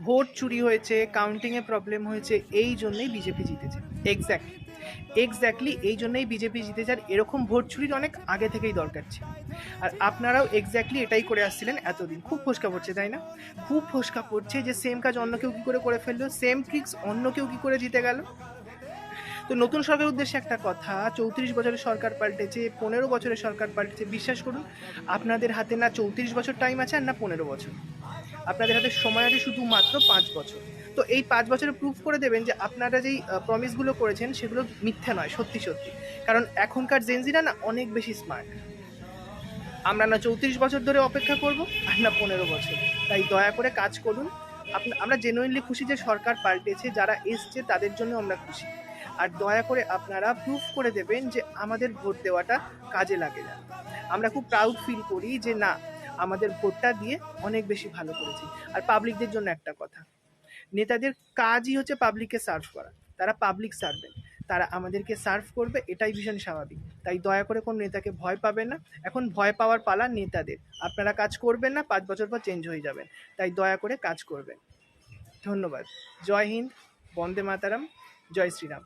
Vote চুরি হয়েছে, কাউন্টিংয়ে problem হয়েছে, এই জন্যই বিজেপি জিতেছে। এক্স্যাক্টলি এই জন্যই বিজেপি জিতেছে। আর এরকম ভোট চুরির অনেক আগে থেকেই দরকার ছিল। আর আপনারাও এক্স্যাক্টলি এটাই করে আসছিলেন এতদিন। খুব ফোসকা পড়ছে, তাই না? খুব ফোসকা পড়ছে যে সেম কাজ অন্য কেউ কী করে ফেললো, সেম ট্রিক্স অন্য কেউ কী করে জিতে গেল। তো নতুন সরকারের উদ্দেশ্যে একটা কথা, 34 বছরের সরকার পাল্টেছে, 15 বছরের সরকার পাল্টেছে, বিশ্বাস করুন আপনাদের হাতে না 34 বছর টাইম আছে আর না 15 বছর। আপনাদের হাতে সময় আছে শুধুমাত্র 5 বছর। তো এই 5 বছরে প্রুফ করে দেবেন যে আপনারা যেই প্রমিসগুলো করেছেন সেগুলো মিথ্যে নয়, সত্যি সত্যি। কারণ এখনকার জেনজিরা না অনেক বেশি স্মার্ট। আমরা না 34 বছর ধরে অপেক্ষা করব আর না 15 বছর। তাই দয়া করে কাজ করুন। আমরা জেনুইনলি খুশি যে সরকার পাল্টেছে, যারা এসছে তাদের জন্য আমরা খুশি। আর দয়া করে আপনারা প্রুফ করে দেবেন যে আমাদের ভোট দেওয়াটা কাজে লাগে না। আমরা খুব প্রাউড ফিল করি যে না, আমাদের ভোটটা দিয়ে অনেক বেশি ভালো করেছি। আর পাবলিকদের জন্য একটা কথা, নেতাদের কাজই হচ্ছে পাবলিককে সার্ভ করা। তারা পাবলিক সার্ভেন্ট, তারা আমাদেরকে সার্ভ করবে, এটাই ভীষণ স্বাভাবিক। তাই দয়া করে কোন নেতাকে ভয় পাবেন না। এখন ভয় পাওয়ার পালা নেতাদের। আপনারা কাজ করবেন না, 5 বছর পর চেঞ্জ হয়ে যাবেন। তাই দয়া করে কাজ করবেন। ধন্যবাদ। জয় হিন্দ, বন্দে মাতারাম, জয় শ্রীরাম।